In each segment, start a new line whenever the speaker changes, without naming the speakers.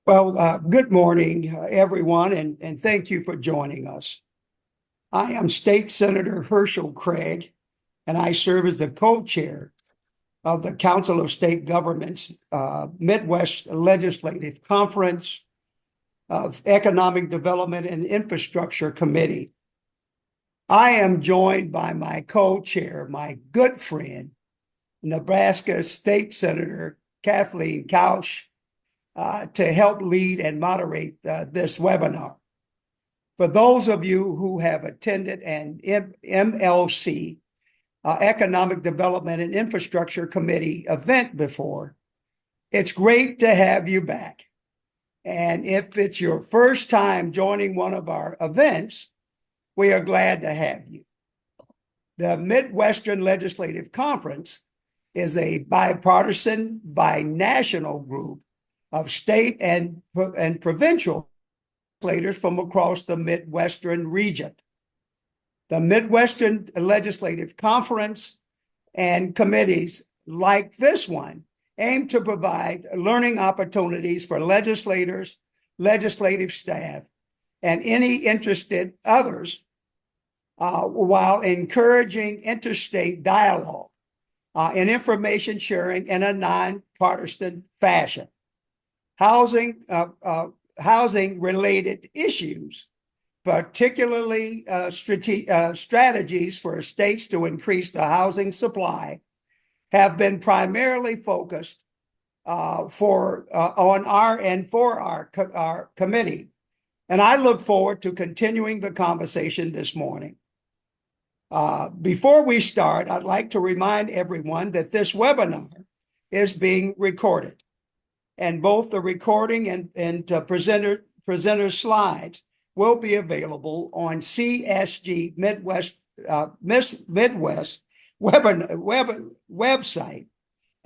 Good morning, everyone, and thank you for joining us. I am State Senator Herschel Craig, and I serve as the co-chair of the Council of State Governments Midwest Legislative Conference of Economic Development and Infrastructure Committee. I am joined by my co-chair, my good friend, Nebraska State Senator Kathleen Couch, to help lead and moderate this webinar. For those of you who have attended an MLC, Economic Development and Infrastructure Committee event before, it's great to have you back. And if it's your first time joining one of our events, we are glad to have you. The Midwestern Legislative Conference is a bipartisan, binational group of state and provincial legislators from across the Midwestern region. The Midwestern Legislative Conference and committees like this one aim to provide learning opportunities for legislators, legislative staff, and any interested others while encouraging interstate dialogue and information sharing in a nonpartisan fashion. Housing-related issues, particularly strategies for states to increase the housing supply, have been primarily focused on our committee. And I look forward to continuing the conversation this morning. Before we start, I'd like to remind everyone that this webinar is being recorded. And both the recording and presenter slides will be available on CSG Midwest website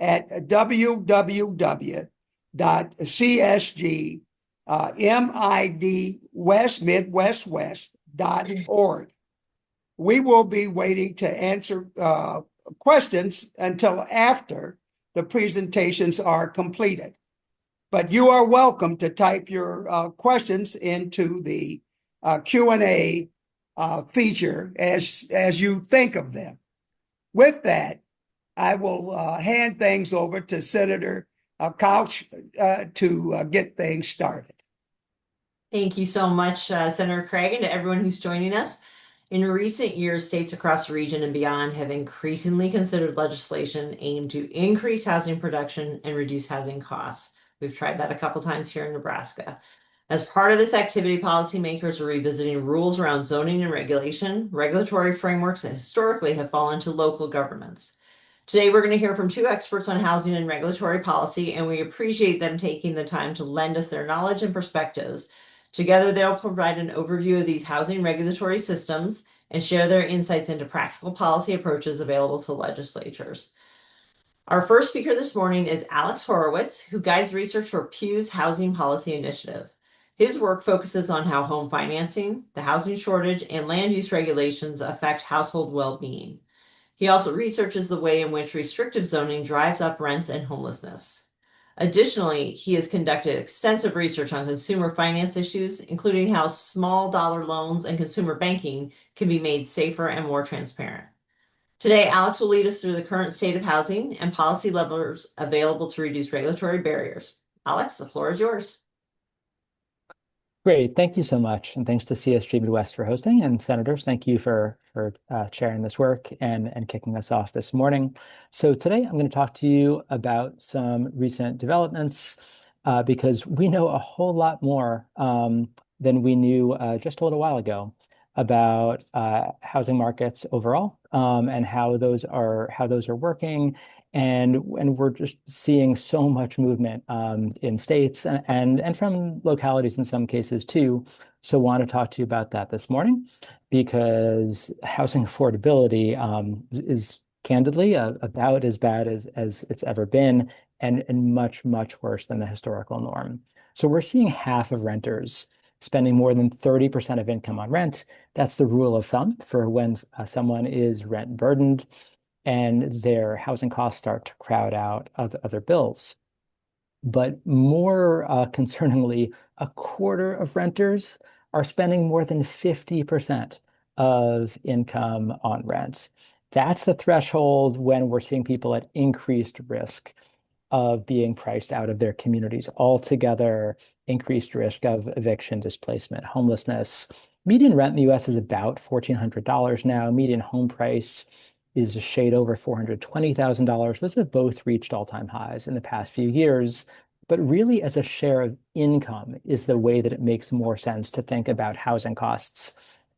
at www.csgmidwestwest.org. We will be waiting to answer questions until after the presentations are completed. But you are welcome to type your questions into the Q&A feature as you think of them. With that, I will hand things over to Senator Couch to get things started.
Thank you so much, Senator Craig, and to everyone who's joining us. In recent years, states across the region and beyond have increasingly considered legislation aimed to increase housing production and reduce housing costs. We've tried that a couple times here in Nebraska. As part of this activity, policymakers are revisiting rules around zoning and regulation, regulatory frameworks that historically have fallen to local governments. Today, we're going to hear from two experts on housing and regulatory policy, and we appreciate them taking the time to lend us their knowledge and perspectives. Together, they'll provide an overview of these housing regulatory systems and share their insights into practical policy approaches available to legislatures. Our first speaker this morning is Alex Horowitz, who guides research for Pew's Housing Policy Initiative. His work focuses on how home financing, the housing shortage, and land use regulations affect household well-being. He also researches the way in which restrictive zoning drives up rents and homelessness. Additionally, he has conducted extensive research on consumer finance issues, including how small dollar loans and consumer banking can be made safer and more transparent. Today, Alex will lead us through the current state of housing and policy levers available to reduce regulatory barriers. Alex, the floor is yours.
Great. Thank you so much. And thanks to CSG Midwest for hosting. And senators, thank you for chairing this work and kicking us off this morning. So today I'm going to talk to you about some recent developments because we know a whole lot more than we knew just a little while ago about housing markets overall and how those are working. And we're just seeing so much movement in states and from localities in some cases too. So want to talk to you about that this morning because housing affordability is candidly about as bad as it's ever been and much, much worse than the historical norm. So we're seeing half of renters spending more than 30% of income on rent. That's the rule of thumb for when someone is rent burdened and their housing costs start to crowd out other bills. But more concerningly, a quarter of renters are spending more than 50% of income on rent. That's the threshold when we're seeing people at increased risk of being priced out of their communities altogether, increased risk of eviction, displacement, homelessness. Median rent in the US is about $1,400 now. Median home price is a shade over $420,000. Those have both reached all-time highs in the past few years. But really, as a share of income is the way that it makes more sense to think about housing costs.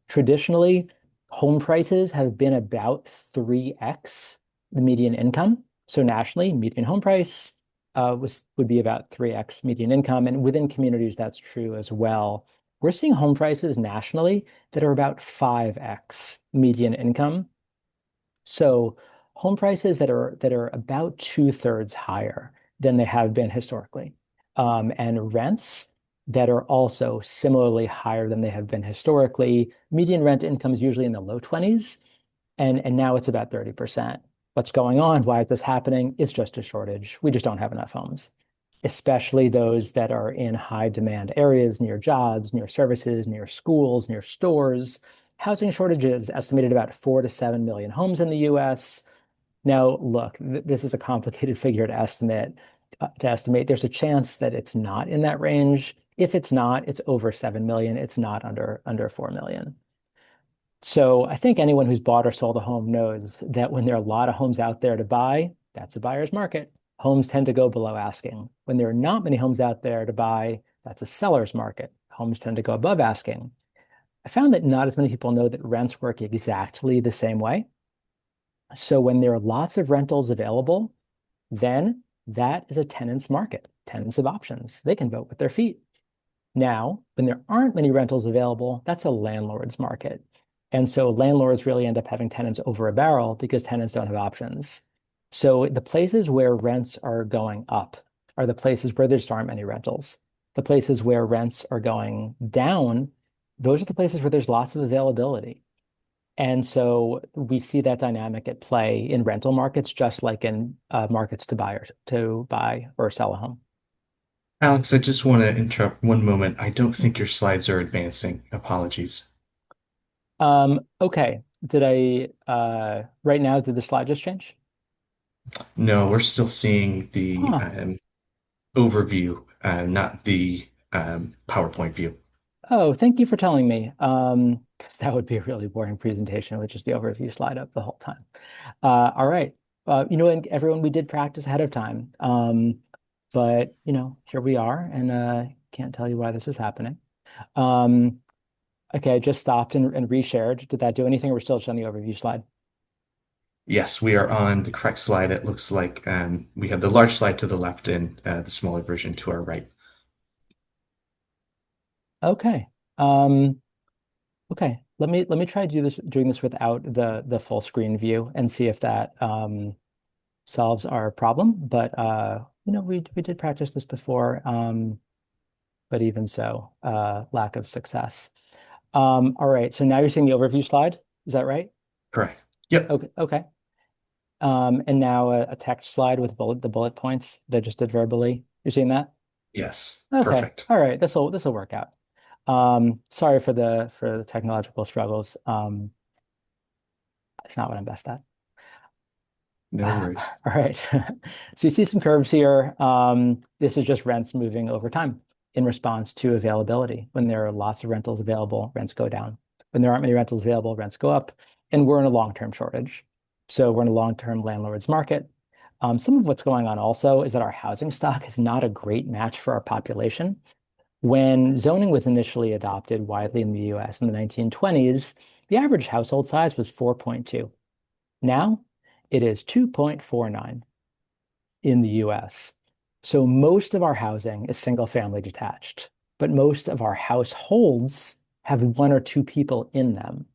Traditionally, home prices have been about 3x the median income. So nationally, median home price would be about 3x median income, and within communities that's true as well. We're seeing home prices nationally that are about 5x median income. So home prices that are about 2/3 higher than they have been historically, and rents that are also similarly higher than they have been historically. Median rent income is usually in the low 20s, and now it's about 30%. What's going on? Why is this happening? It's just a shortage. We just don't have enough homes, especially those that are in high demand areas near jobs, near services, near schools, near stores. Housing shortages estimated about 4 to 7 million homes in the US. Now, look, this is a complicated figure to estimate. There's a chance that it's not in that range. If it's not, it's over 7 million. It's not under 4 million. So I think anyone who's bought or sold a home knows that when there are a lot of homes out there to buy, that's a buyer's market. Homes tend to go below asking. When there are not many homes out there to buy, that's a seller's market. Homes tend to go above asking. I found that not as many people know that rents work exactly the same way. So when there are lots of rentals available, then that is a tenant's market. Tenants have options. They can vote with their feet. Now, when there aren't many rentals available, that's a landlord's market. And so landlords really end up having tenants over a barrel because tenants don't have options. So the places where rents are going up are the places where there just aren't many rentals. The places where rents are going down, those are the places where there's lots of availability. And so we see that dynamic at play in rental markets, just like in markets to buy or sell a home.
Alex, I just want to interrupt one moment. I don't think your slides are advancing. Apologies.
Okay. Did right now, did the slide just change?
No, we're still seeing the
Huh.
overview, not the PowerPoint view.
Oh, thank you for telling me. 'Cause that would be a really boring presentation with just the overview slide up the whole time. All right. And everyone, we did practice ahead of time. But here we are, and can't tell you why this is happening. Um, okay, I just stopped and reshared. Did that do anything, or we're still just on the overview slide?
Yes, we are on the correct slide. It looks like we have the large slide to the left and the smaller version to our right.
Okay. Okay. Let me try doing this without the full screen view and see if that solves our problem. But we did practice this before, but even so, lack of success. All right. So now you're seeing the overview slide. Is that right?
Correct. Yep.
Okay. Okay. And now a text slide with the bullet points that I just did verbally. You're seeing that?
Yes.
Okay.
Perfect.
All right. This'll work out. Sorry for the technological struggles. It's not what I'm best at.
No worries.
All right. So you see some curves here. This is just rents moving over time in response to availability. When there are lots of rentals available, rents go down. When there aren't many rentals available, rents go up. And we're in a long-term shortage. So we're in a long-term landlord's market. Some of what's going on also is that our housing stock is not a great match for our population. When zoning was initially adopted widely in the US in the 1920s, the average household size was 4.2. Now it is 2.49 in the US. So most of our housing is single family detached, but most of our households have one or two people in them.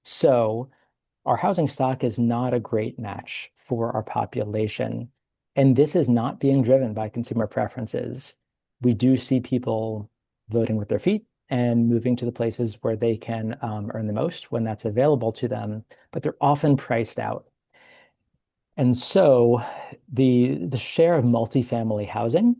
So our housing stock is not a great match for our population. And this is not being driven by consumer preferences. We do see people voting with their feet and moving to the places where they can earn the most when that's available to them, but they're often priced out. And so the share of multifamily housing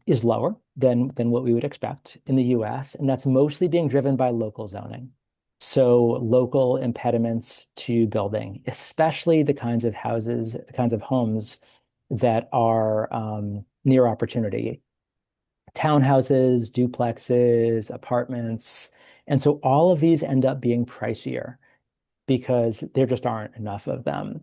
is lower than what we would expect in the US, and that's mostly being driven by local zoning. So local impediments to building, especially the kinds of houses, the kinds of homes that are near opportunity. Townhouses, duplexes, apartments. And so all of these end up being pricier because there just aren't enough of them.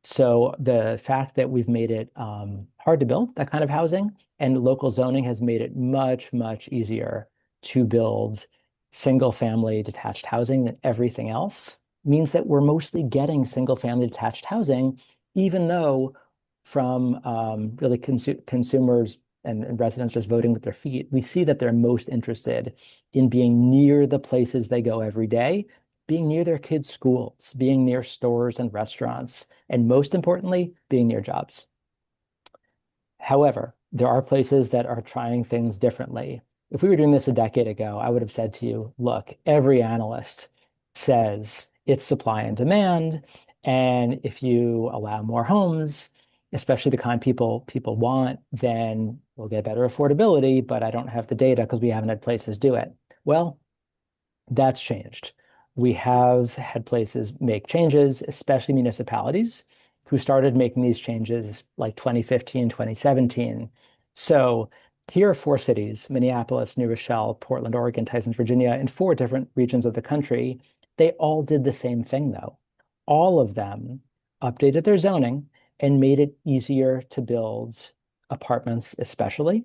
So the fact that we've made it hard to build that kind of housing, and local zoning has made it much, much easier to build single family detached housing than everything else, means that we're mostly getting single family detached housing, even though from really consumers and residents just voting with their feet, we see that they're most interested in being near the places they go every day, being near their kids' schools, being near stores and restaurants, and most importantly, being near jobs. However, there are places that are trying things differently. If we were doing this a decade ago, I would have said to you, look, every analyst says it's supply and demand. And if you allow more homes, especially the kind people want, then we'll get better affordability, but I don't have the data because we haven't had places do it. Well, that's changed. We have had places make changes, especially municipalities who started making these changes like 2015, 2017. So here are four cities: Minneapolis, New Rochelle, Portland, Oregon, Tysons, Virginia, in four different regions of the country. They all did the same thing, though. All of them updated their zoning and made it easier to build apartments, especially,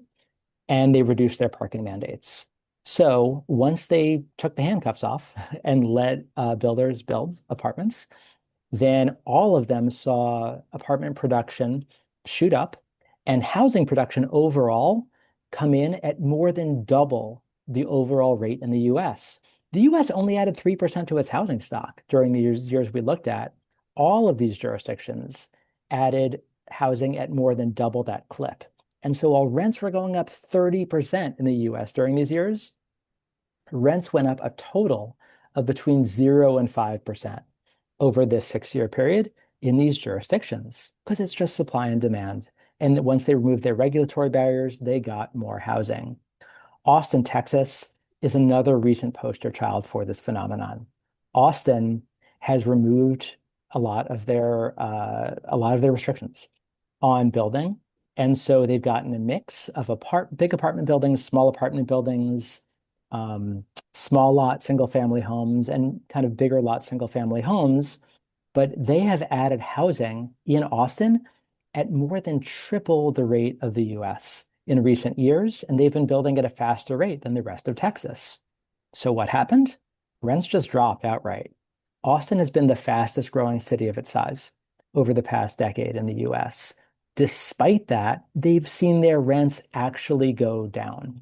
and they reduced their parking mandates. So once they took the handcuffs off and let builders build apartments, then all of them saw apartment production shoot up and housing production overall come in at more than double the overall rate in the US. The US only added 3% to its housing stock during the years we looked at. All of these jurisdictions added housing at more than double that clip. And so while rents were going up 30% in the US during these years, rents went up a total of between 0 and 5% over this 6-year period in these jurisdictions because it's just supply and demand. And once they removed their regulatory barriers, they got more housing. Austin, Texas is another recent poster child for this phenomenon. Austin has removed a lot of their restrictions on building. And so they've gotten a mix of big apartment buildings, small apartment buildings, small lot single family homes, and kind of bigger lot single family homes. But they have added housing in Austin at more than triple the rate of the US in recent years, and they've been building at a faster rate than the rest of Texas. So what happened? Rents just dropped outright. Austin has been the fastest growing city of its size over the past decade in the US. Despite that, they've seen their rents actually go down.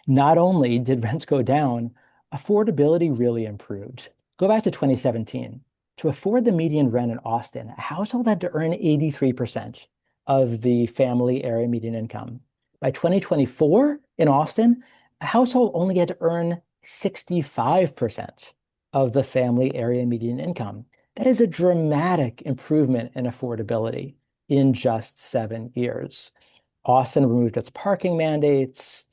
Not only did rents go down, affordability really improved. Go back to 2017. To afford the median rent in Austin, a household had to earn 83% of the family area median income. By 2024 in Austin, a household only had to earn 65% of the family area median income. That is a dramatic improvement in affordability in just 7 years. Austin removed its parking mandates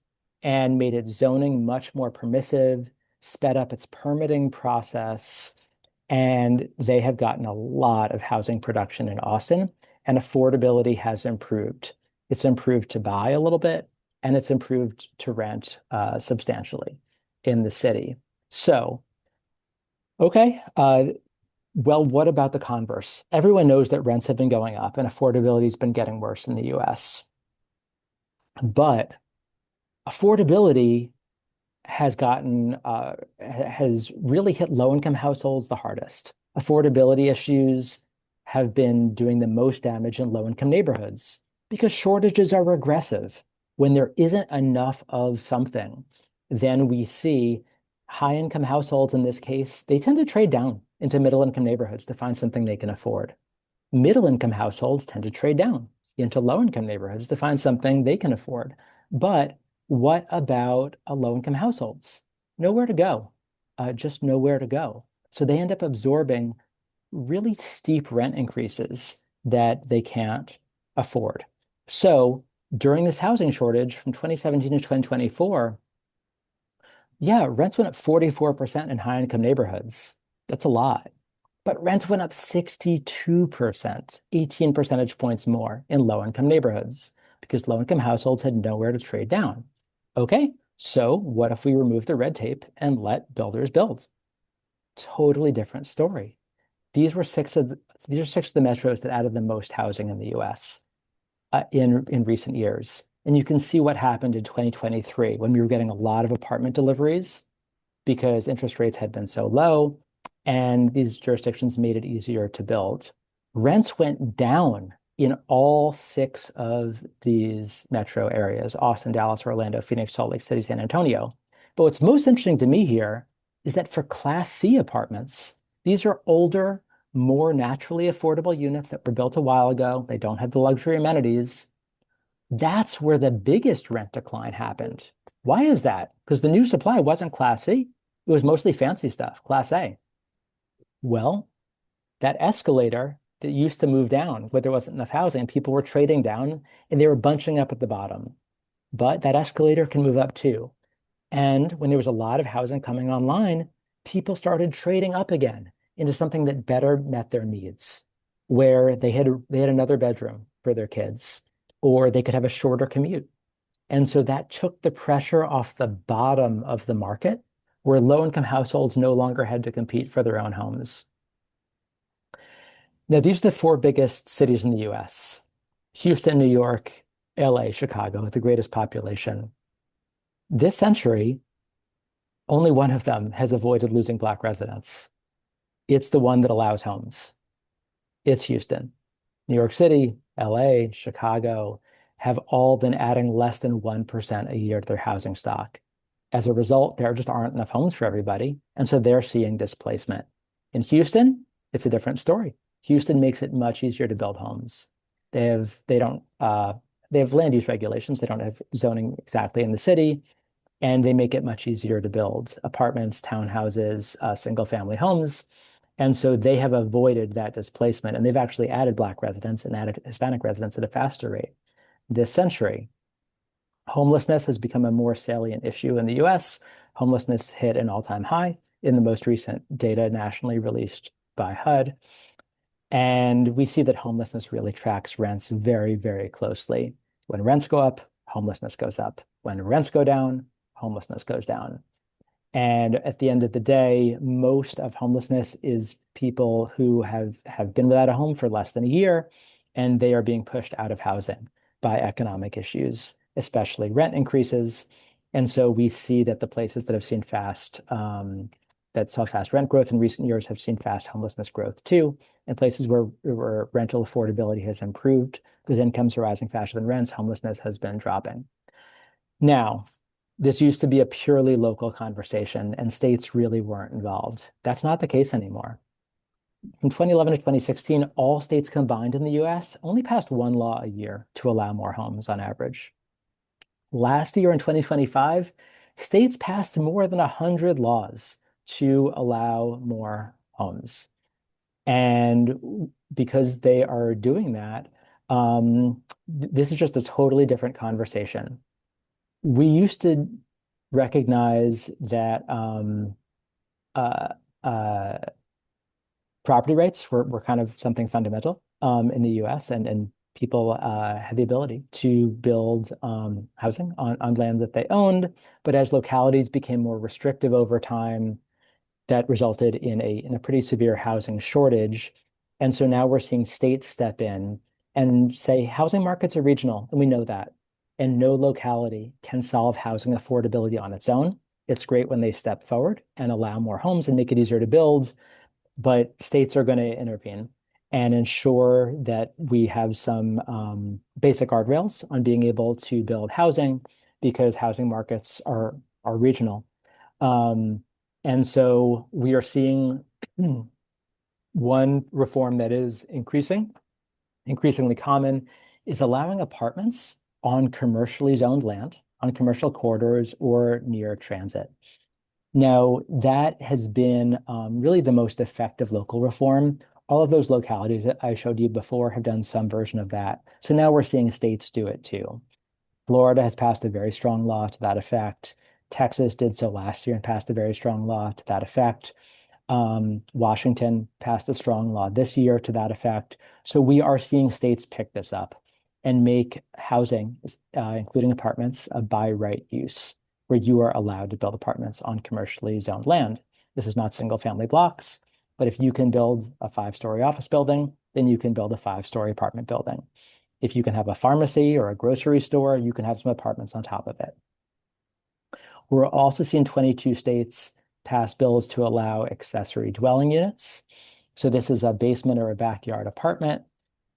and made its zoning much more permissive, sped up its permitting process, and they have gotten a lot of housing production in Austin, and affordability has improved. It's improved to buy a little bit, and it's improved to rent substantially in the city. So, okay, well, what about the converse? Everyone knows that rents have been going up and affordability has been getting worse in the US. But affordability has really hit low-income households the hardest. Affordability issues have been doing the most damage in low-income neighborhoods because shortages are regressive. When there isn't enough of something, then we see high-income households in this case, they tend to trade down into middle-income neighborhoods to find something they can afford. Middle-income households tend to trade down into low-income neighborhoods to find something they can afford. But what about low-income households? Nowhere to go, just nowhere to go. So they end up absorbing really steep rent increases that they can't afford. So During this housing shortage from 2017 to 2024, yeah, rents went up 44% in high-income neighborhoods. That's a lot. But rents went up 62%, 18 percentage points more in low-income neighborhoods because low-income households had nowhere to trade down. Okay, so what if we remove the red tape and let builders build? Totally different story. These are six of the metros that added the most housing in the US in recent years. And you can see what happened in 2023 when we were getting a lot of apartment deliveries because interest rates had been so low, and these jurisdictions made it easier to build. Rents went down in all six of these metro areas: Austin, Dallas, Orlando, Phoenix, Salt Lake City, San Antonio. But what's most interesting to me here is that for Class C apartments, these are older, more naturally affordable units that were built a while ago. They don't have the luxury amenities. That's where the biggest rent decline happened. Why is that? Because the new supply wasn't Class C. It was mostly fancy stuff, Class A. Well, that escalator that used to move down where there wasn't enough housing, people were trading down and they were bunching up at the bottom. But that escalator can move up too. And when there was a lot of housing coming online, people started trading up again into something that better met their needs, where they had another bedroom for their kids, or they could have a shorter commute. And so that took the pressure off the bottom of the market, where low-income households no longer had to compete for their own homes. Now, these are the four biggest cities in the US: Houston, New York, LA, Chicago, the greatest population. This century, only one of them has avoided losing Black residents. It's the one that allows homes. It's Houston. New York City, LA, Chicago have all been adding less than 1% a year to their housing stock. As a result, there just aren't enough homes for everybody. And so they're seeing displacement. In Houston, it's a different story. Houston makes it much easier to build homes. They have land use regulations. They don't have zoning exactly in the city, and they make it much easier to build apartments, townhouses, single family homes. And so they have avoided that displacement, and they've actually added Black residents and added Hispanic residents at a faster rate this century. Homelessness has become a more salient issue in the US. Homelessness hit an all-time high in the most recent data nationally released by HUD. And we see that homelessness really tracks rents very, very closely. When rents go up, homelessness goes up. When rents go down, homelessness goes down. And at the end of the day, most of homelessness is people who have been without a home for less than a year, and they are being pushed out of housing by economic issues, especially rent increases. And so we see that the places that have seen that saw fast rent growth in recent years have seen fast homelessness growth too. And places where rental affordability has improved because incomes are rising faster than rents, homelessness has been dropping. Now, this used to be a purely local conversation, and states really weren't involved. That's not the case anymore. From 2011 to 2016, all states combined in the US only passed one law a year to allow more homes on average. Last year in 2025, states passed more than 100 laws to allow more homes. And because they are doing that, this is just a totally different conversation. We used to recognize that property rights were kind of something fundamental in the US, and people had the ability to build housing on land that they owned. But as localities became more restrictive over time, that resulted in a pretty severe housing shortage. And so now we're seeing states step in and say housing markets are regional, and we know that. And no locality can solve housing affordability on its own. It's great when they step forward and allow more homes and make it easier to build, but states are going to intervene and ensure that we have some basic guardrails on being able to build housing because housing markets are regional. And so we are seeing one reform that is increasingly common is allowing apartments on commercially zoned land, on commercial corridors or near transit. Now, that has been really the most effective local reform. All of those localities that I showed you before have done some version of that. So now we're seeing states do it too. Florida has passed a very strong law to that effect. Texas did so last year and passed a very strong law to that effect. Washington passed a strong law this year to that effect. So we are seeing states pick this up and make housing, including apartments, a by right use, where you are allowed to build apartments on commercially zoned land. This is not single family blocks, but if you can build a 5-story office building, then you can build a 5-story apartment building. If you can have a pharmacy or a grocery store, you can have some apartments on top of it. We're also seeing 22 states pass bills to allow accessory dwelling units. So this is a basement or a backyard apartment.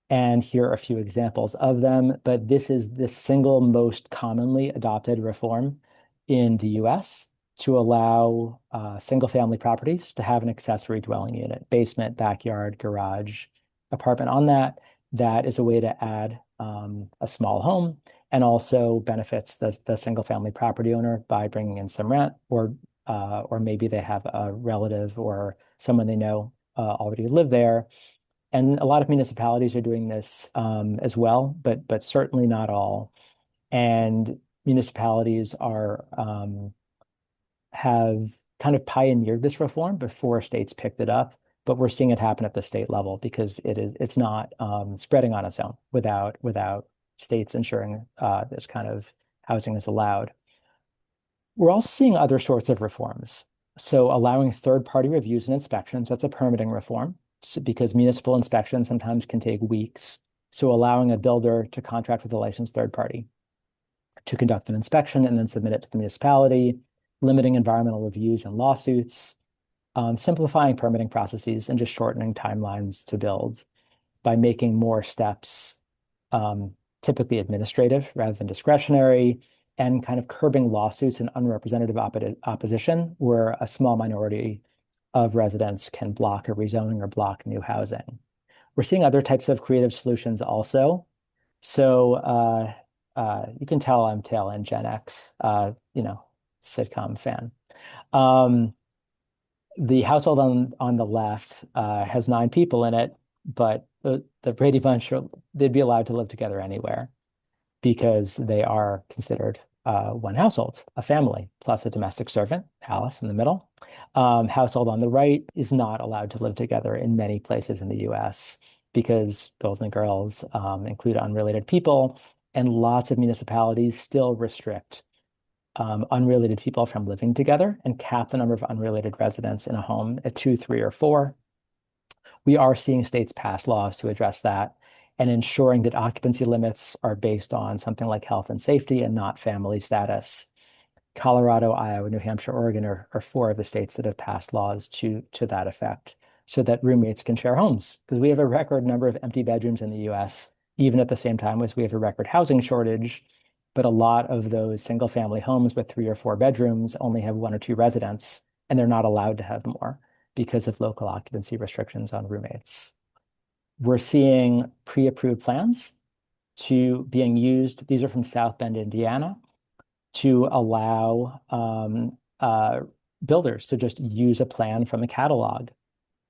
And here are a few examples of them, but this is the single most commonly adopted reform in the US to allow single family properties to have an accessory dwelling unit, basement, backyard, garage, apartment on that. That is a way to add a small home and also benefits the single family property owner by bringing in some rent, or maybe they have a relative or someone they know already live there. And a lot of municipalities are doing this as well, but certainly not all. And municipalities have kind of pioneered this reform before states picked it up, but we're seeing it happen at the state level because it's not spreading on its own without states ensuring this kind of housing is allowed. We're also seeing other sorts of reforms. So allowing third-party reviews and inspections, that's a permitting reform, because municipal inspections sometimes can take weeks. So allowing a builder to contract with a licensed third party to conduct an inspection and then submit it to the municipality, limiting environmental reviews and lawsuits, simplifying permitting processes, and just shortening timelines to build by making more steps typically administrative rather than discretionary, and kind of curbing lawsuits and unrepresentative opposition, where a small minority of residents can block a rezoning or block new housing. We're seeing other types of creative solutions also. So you can tell I'm tail end Gen X, sitcom fan. The household on the left has 9 people in it, but the Brady Bunch, they'd be allowed to live together anywhere because they are considered one household, a family, plus a domestic servant, Alice in the middle. Household on the right is not allowed to live together in many places in the US because Golden Girls include unrelated people, and lots of municipalities still restrict unrelated people from living together and cap the number of unrelated residents in a home at 2, 3, or 4. We are seeing states pass laws to address that and ensuring that occupancy limits are based on something like health and safety and not family status. Colorado, Iowa, New Hampshire, Oregon are 4 of the states that have passed laws to that effect so that roommates can share homes, because we have a record number of empty bedrooms in the US, even at the same time as we have a record housing shortage. But a lot of those single family homes with 3 or 4 bedrooms only have 1 or 2 residents, and they're not allowed to have more because of local occupancy restrictions on roommates. We're seeing pre-approved plans being used. These are from South Bend, Indiana, to allow builders to just use a plan from a catalog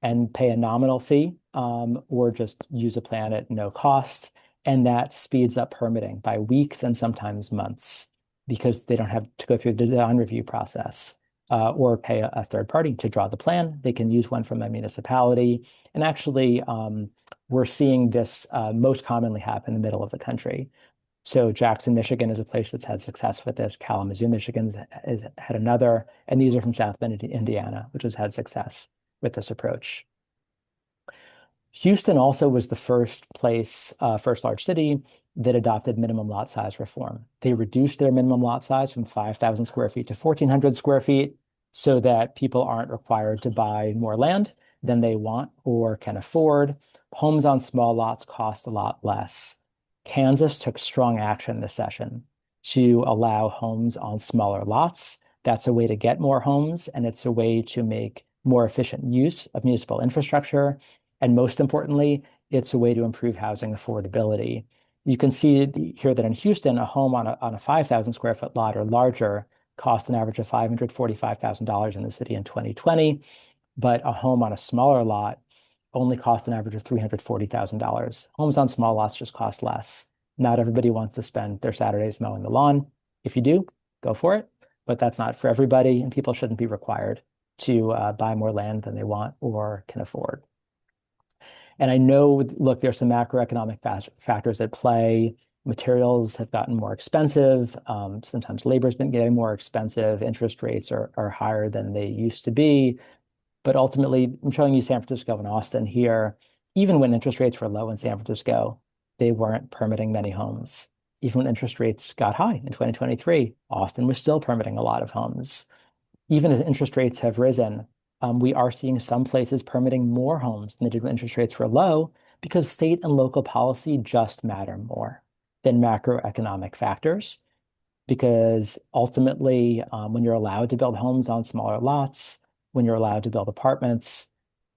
and pay a nominal fee, or just use a plan at no cost. And that speeds up permitting by weeks and sometimes months because they don't have to go through the design review process or pay a third party to draw the plan. They can use one from a municipality. And actually, we're seeing this most commonly happen in the middle of the country. So Jackson, Michigan is a place that's had success with this. Kalamazoo, Michigan has had another. And these are from South Bend, Indiana, which has had success with this approach. Houston also was the first large city that adopted minimum lot size reform. They reduced their minimum lot size from 5,000 square feet to 1,400 square feet so that people aren't required to buy more land than they want or can afford. Homes on small lots cost a lot less. Kansas took strong action this session to allow homes on smaller lots. That's a way to get more homes, and it's a way to make more efficient use of municipal infrastructure. And most importantly, it's a way to improve housing affordability. You can see here that in Houston, a home on a 5,000 square foot lot or larger cost an average of $545,000 in the city in 2020, but a home on a smaller lot only cost an average of $340,000. Homes on small lots just cost less Not everybody wants to spend their Saturdays mowing the lawn. If you do, go for it. But that's not for everybody, and people shouldn't be required to buy more land than they want or can afford. And I know, look, there's some macroeconomic factors at play. Materials have gotten more expensive. Sometimes labor's been getting more expensive. Interest rates are higher than they used to be. But ultimately, I'm showing you San Francisco and Austin here. Even when interest rates were low in San Francisco, they weren't permitting many homes. Even when interest rates got high in 2023, Austin was still permitting a lot of homes. Even as interest rates have risen, we are seeing some places permitting more homes than they did when interest rates were low because state and local policy just matter more than macroeconomic factors. Because ultimately, when you're allowed to build homes on smaller lots, when you're allowed to build apartments,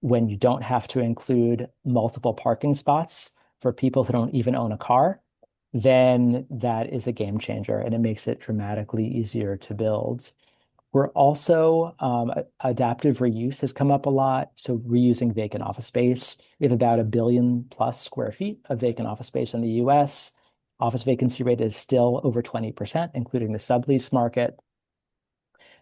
when you don't have to include multiple parking spots for people who don't even own a car, then that is a game changer and it makes it dramatically easier to build. We're also, adaptive reuse has come up a lot. So reusing vacant office space. We have about 1 billion+ square feet of vacant office space in the US. Office vacancy rate is still over 20%, including the sublease market.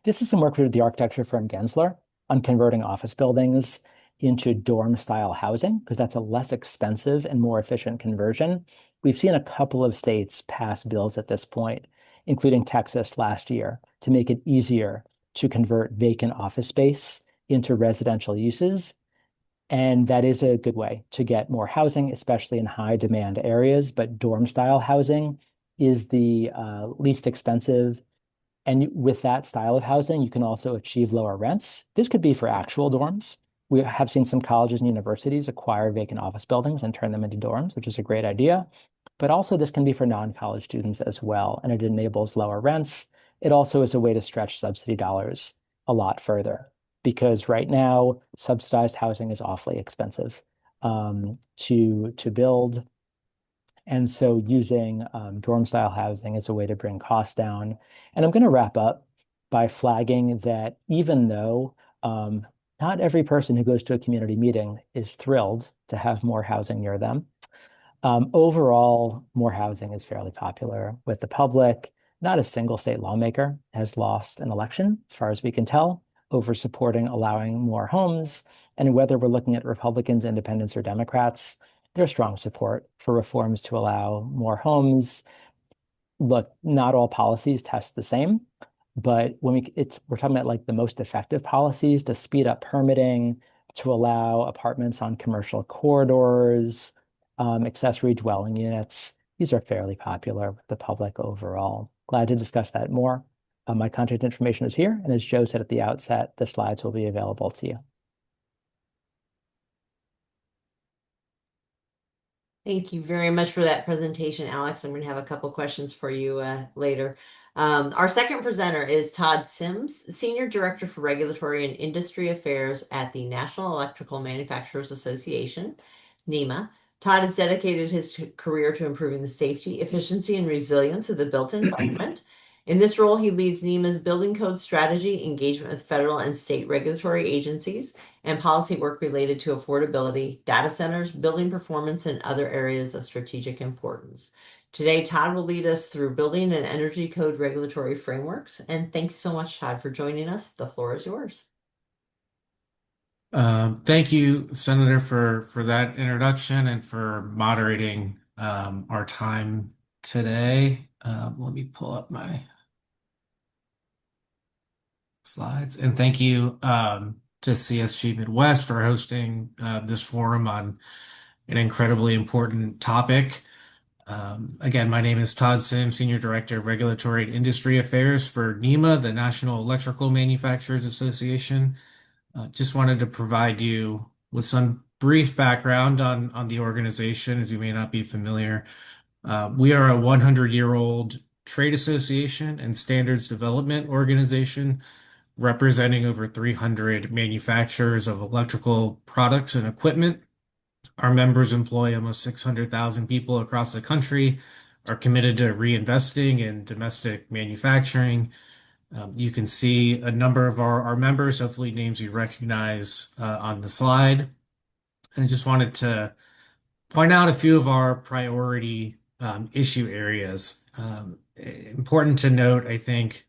This is some work we did with the architecture firm Gensler on converting office buildings into dorm-style housing, because that's a less expensive and more efficient conversion. We've seen a couple of states pass bills at this point, including Texas last year, to make it easier to convert vacant office space into residential uses. And that is a good way to get more housing, especially in high demand areas. But dorm style housing is the least expensive. And with that style of housing, you can also achieve lower rents. This could be for actual dorms. We have seen some colleges and universities acquire vacant office buildings and turn them into dorms, which is a great idea. But also this can be for non-college students as well, and it enables lower rents. It also is a way to stretch subsidy dollars a lot further, because right now subsidized housing is awfully expensive to build. And so using dorm style housing is a way to bring costs down. And I'm going to wrap up by flagging that even though not every person who goes to a community meeting is thrilled to have more housing near them, overall, more housing is fairly popular with the public. Not a single state lawmaker has lost an election, as far as we can tell, over supporting allowing more homes. And whether we're looking at Republicans, independents, or Democrats, there's strong support for reforms to allow more homes. Look, not all policies test the same, but when we're talking about like the most effective policies to speed up permitting, to allow apartments on commercial corridors, accessory dwelling units. These are fairly popular with the public overall. Glad to discuss that more. My contact information is here, and as Joe said at the outset, the slides will be available to you.
Thank you very much for that presentation, Alex. I'm going to have a couple questions for you later. Our second presenter is Todd Sims, Senior Director for Regulatory and Industry Affairs at the National Electrical Manufacturers Association, NEMA. Todd has dedicated his career to improving the safety, efficiency, and resilience of the built environment. In this role, he leads NEMA's building code strategy, engagement with federal and state regulatory agencies, and policy work related to affordability, data centers, building performance, and other areas of strategic importance. Today, Todd will lead us through building and energy code regulatory frameworks. And thanks so much, Todd, for joining us. The floor is yours.
Thank you, Senator, for that introduction and for moderating our time today. Let me pull up my slides. And thank you to CSG Midwest for hosting this forum on an incredibly important topic. Again, my name is Todd Sims, Senior Director of Regulatory and Industry Affairs for NEMA, the National Electrical Manufacturers Association. Just wanted to provide you with some brief background on the organization, as you may not be familiar. We are a 100-year-old trade association and standards development organization representing over 300 manufacturers of electrical products and equipment. Our members employ almost 600,000 people across the country, are committed to reinvesting in domestic manufacturing. You can see a number of our members, hopefully names you recognize on the slide. And I just wanted to point out a few of our priority issue areas. Important to note, I think,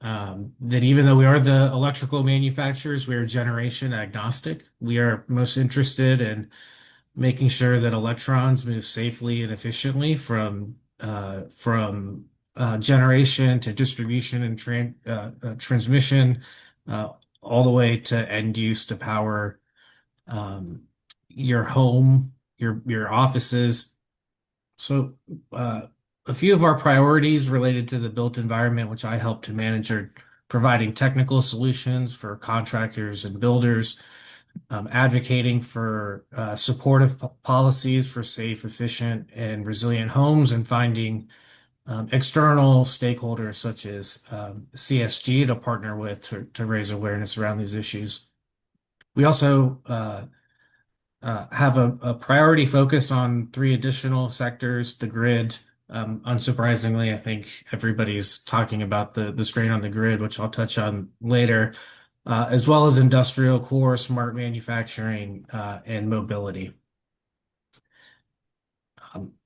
that even though we are the electrical manufacturers, we are generation agnostic. We are most interested in making sure that electrons move safely and efficiently from generation to distribution and transmission, uh, all the way to end use to power um, your home, your offices. So, a few of our priorities related to the built environment, which I help to manage, are providing technical solutions for contractors and builders, advocating for supportive policies for safe, efficient, and resilient homes, and finding external stakeholders such as CSG to partner with to raise awareness around these issues. We also have a priority focus on three additional sectors: the grid. Unsurprisingly, I think everybody's talking about the strain on the grid, which I'll touch on later, as well as industrial core, smart manufacturing, and mobility.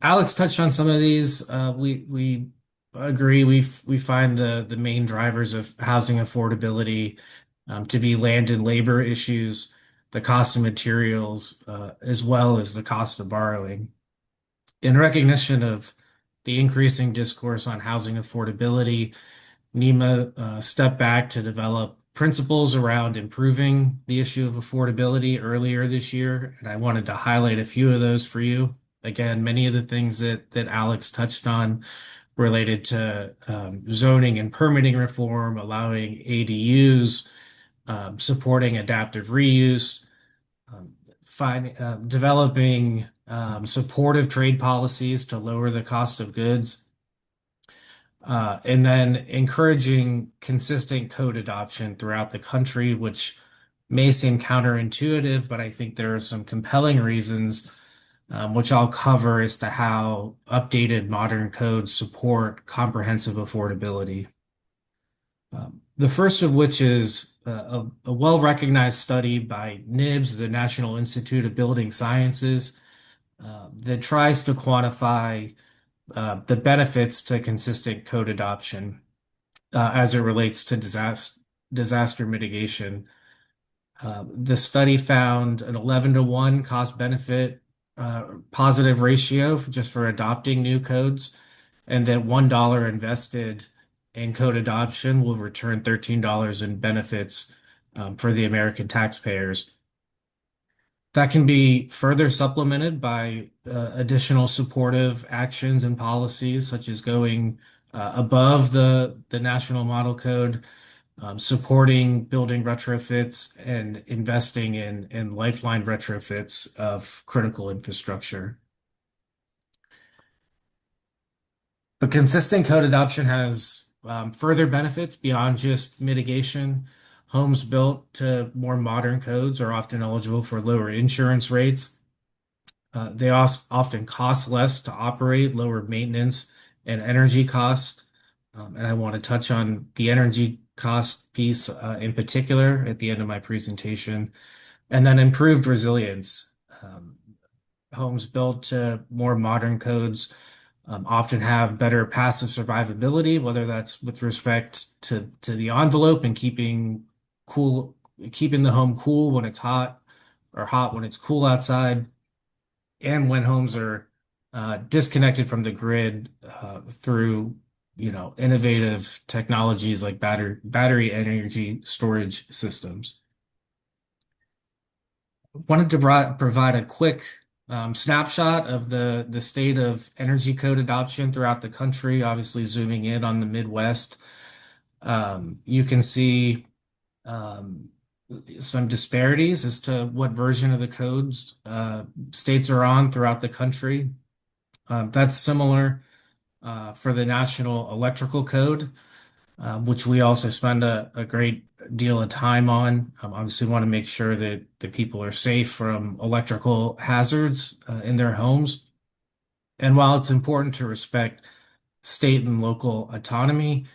Alex touched on some of these. We agree. We find the main drivers of housing affordability to be land and labor issues, the cost of materials, as well as the cost of borrowing. In recognition of the increasing discourse on housing affordability, NEMA stepped back to develop principles around improving the issue of affordability earlier this year, and I wanted to highlight a few of those for you. Again, many of the things that Alex touched on related to zoning and permitting reform, allowing ADUs, supporting adaptive reuse, developing supportive trade policies to lower the cost of goods, and then encouraging consistent code adoption throughout the country, which may seem counterintuitive, but I think there are some compelling reasons, which I'll cover, as to how updated modern codes support comprehensive affordability. The first of which is a well-recognized study by NIBS, the National Institute of Building Sciences, that tries to quantify the benefits to consistent code adoption as it relates to disaster mitigation. The study found an 11-to-1 cost benefit positive ratio just for adopting new codes, and that $1 invested in code adoption will return $13 in benefits for the American taxpayers. That can be further supplemented by additional supportive actions and policies, such as going above the National Model Code, supporting building retrofits, and investing in lifeline retrofits of critical infrastructure. But consistent code adoption has further benefits beyond just mitigation. Homes built to more modern codes are often eligible for lower insurance rates. They often cost less to operate, lower maintenance and energy costs. And I want to touch on the energy cost piece in particular at the end of my presentation. And then improved resilience. Homes built to more modern codes often have better passive survivability, whether that's with respect to the envelope and keeping the home cool when it's hot, or hot when it's cool outside, and when homes are disconnected from the grid through innovative technologies like battery energy storage systems. Wanted to provide a quick snapshot of the state of energy code adoption throughout the country, obviously zooming in on the Midwest. You can see some disparities as to what version of the codes states are on throughout the country. That's similar for the National Electrical Code, which we also spend a great deal of time on. Obviously, want to make sure that the people are safe from electrical hazards in their homes. And while it's important to respect state and local autonomy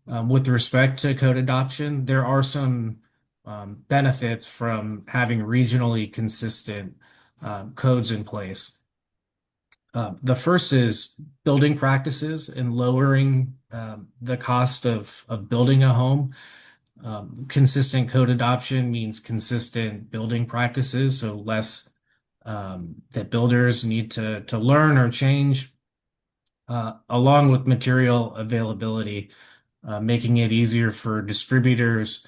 with respect to code adoption, there are some benefits from having regionally consistent codes in place. The first is building practices and lowering the cost of building a home. Consistent code adoption means consistent building practices, so less that builders need to learn or change, along with material availability, making it easier for distributors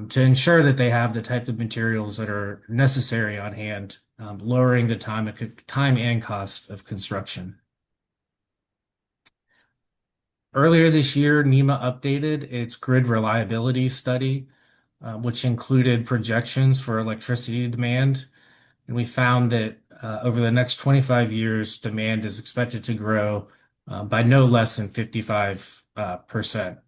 to ensure that they have the type of materials that are necessary on hand, lowering the time and cost of construction. Earlier this year, NEMA updated its grid reliability study, which included projections for electricity demand. And we found that over the next 25 years, demand is expected to grow by no less than 55%,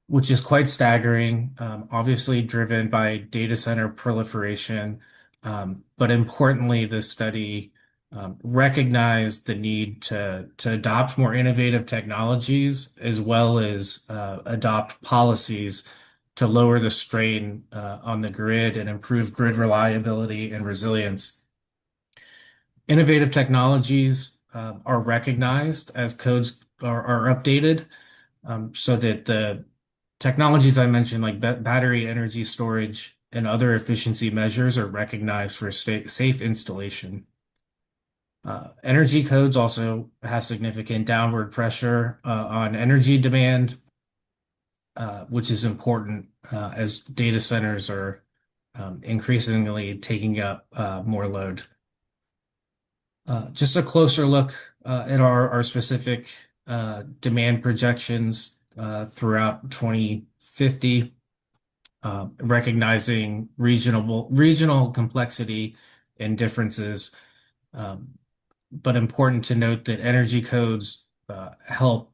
which is quite staggering, obviously driven by data center proliferation. But importantly, the study recognized the need to adopt more innovative technologies as well as adopt policies to lower the strain on the grid and improve grid reliability and resilience. Innovative technologies are recognized as codes are updated, so that the technologies I mentioned, like battery energy storage and other efficiency measures, are recognized for safe installation. Energy codes also have significant downward pressure on energy demand, which is important as data centers are increasingly taking up more load. Just a closer look at our specific demand projections throughout 2050, recognizing regional complexity and differences. But important to note that energy codes help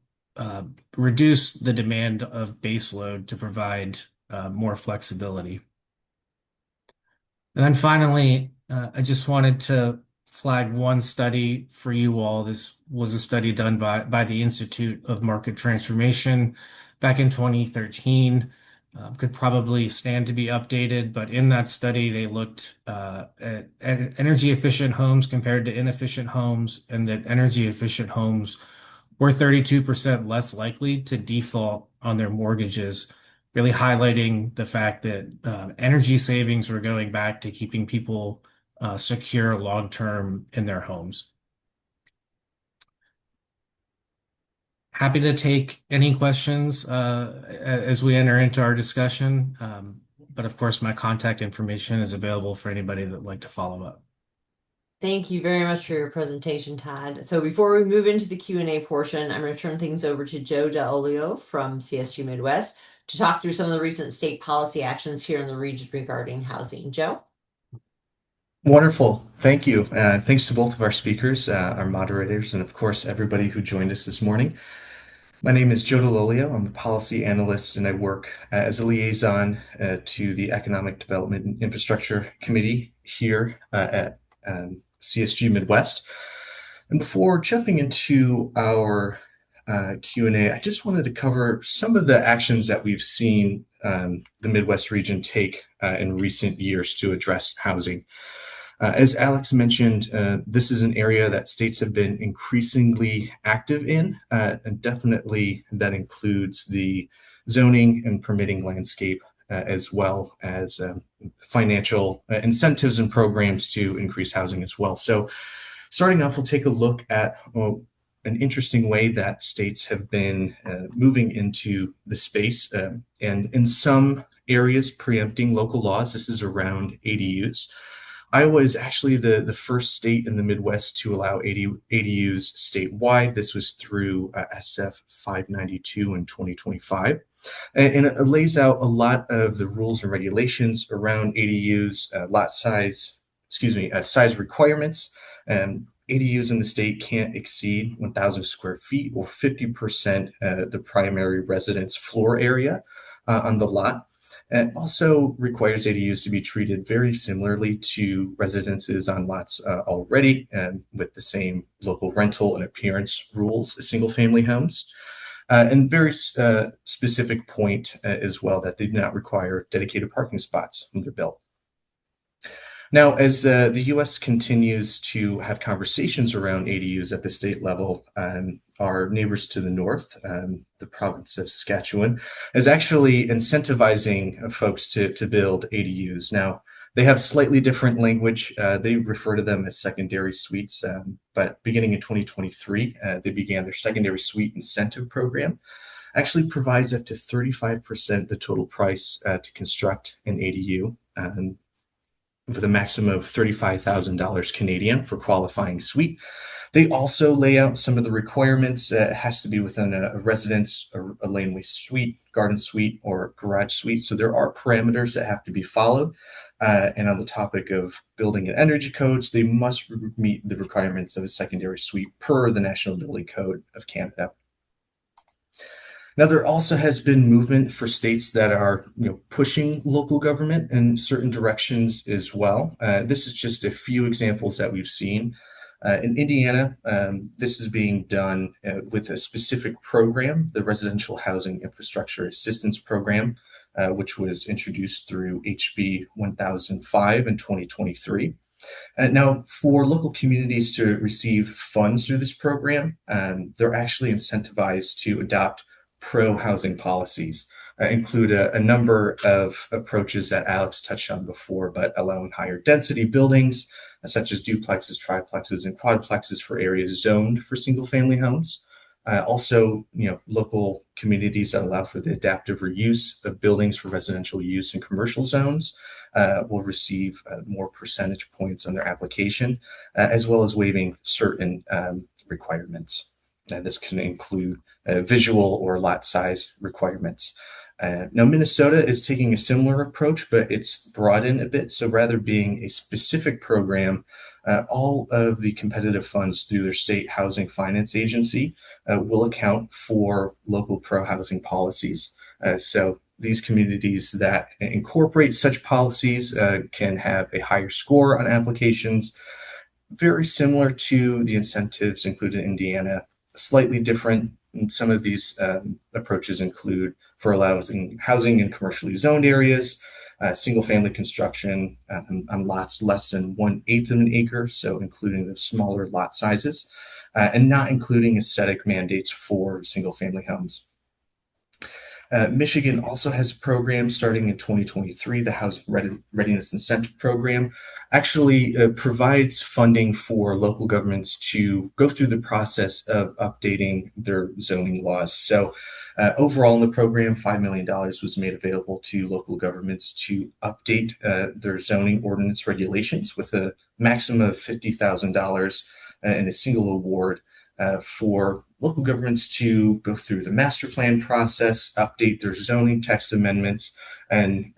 reduce the demand of base load to provide more flexibility. And then finally, I just wanted to flag one study for you all. This was a study done by the Institute of Market Transformation back in 2013. Could probably stand to be updated, but in that study, they looked at energy efficient homes compared to inefficient homes, and that energy efficient homes were 32% less likely to default on their mortgages, really highlighting the fact that energy savings were going back to keeping people secure long-term in their homes. Happy to take any questions as we enter into our discussion. But of course, my contact information is available for anybody that would like to follow up.
Thank you very much for your presentation, Todd. So before we move into the Q&A portion, I'm going to turn things over to Joe DeOlio from CSG Midwest to talk through some of the recent state policy actions here in the region regarding housing. Joe?
Wonderful. Thank you. Thanks to both of our speakers, our moderators, and of course, everybody who joined us this morning. My name is Joe DeLolio. I'm a policy analyst, and I work as a liaison to the Economic Development and Infrastructure Committee here at CSG Midwest. And before jumping into our Q&A, I just wanted to cover some of the actions that we've seen the Midwest region take in recent years to address housing. As Alex mentioned, this is an area that states have been increasingly active in, and definitely that includes the zoning and permitting landscape, as well as financial incentives and programs to increase housing as well. So starting off, we'll take a look at an interesting way that states have been moving into the space, and in some areas preempting local laws. This is around ADUs. Iowa is actually the first state in the Midwest to allow ADUs statewide. This was through SF 592 in 2025. And it lays out a lot of the rules and regulations around ADUs, size requirements. ADUs in the state can't exceed 1,000 square feet or 50% the primary residence floor area on the lot. And also requires ADUs to be treated very similarly to residences on lots already, and with the same local rental and appearance rules as single-family homes. And very specific point as well that they do not require dedicated parking spots when they're built. Now, as the U.S. continues to have conversations around ADUs at the state level, our neighbors to the north, the province of Saskatchewan, is actually incentivizing folks to build ADUs. Now, they have slightly different language. They refer to them as secondary suites, but beginning in 2023, they began their secondary suite incentive program. Actually provides up to 35% the total price to construct an ADU. With a maximum of $35,000 Canadian for qualifying suite. They also lay out some of the requirements. It has to be within a residence, a laneway suite, garden suite, or garage suite. So there are parameters that have to be followed. And on the topic of building and energy codes, they must meet the requirements of a secondary suite per the National Building Code of Canada. Now, there also has been movement for states that are pushing local government in certain directions as well. This is just a few examples that we've seen. In Indiana, this is being done with a specific program, the Residential Housing Infrastructure Assistance Program, which was introduced through HB 1005 in 2023. Now, for local communities to receive funds through this program, they're actually incentivized to adopt pro-housing policies, include a number of approaches that Alex touched on before, but allowing higher density buildings, such as duplexes, triplexes, and quadplexes for areas zoned for single-family homes. Also, local communities that allow for the adaptive reuse of buildings for residential use in commercial zones will receive more percentage points on their application, as well as waiving certain requirements. This can include visual or lot size requirements. Now, Minnesota is taking a similar approach, but it's broadened a bit. So rather being a specific program, all of the competitive funds through their state housing finance agency will account for local pro-housing policies. So these communities that incorporate such policies can have a higher score on applications, very similar to the incentives included in Indiana. Slightly different. Some of these approaches include for allowing housing in commercially zoned areas, single-family construction on lots less than 1/8 of an acre, so including the smaller lot sizes, and not including aesthetic mandates for single-family homes. Michigan also has a program starting in 2023, the Housing Readiness Incentive Program, actually provides funding for local governments to go through the process of updating their zoning laws. So overall in the program, $5 million was made available to local governments to update their zoning ordinance regulations with a maximum of $50,000 in a single award for local governments to go through the master plan process, update their zoning text amendments, and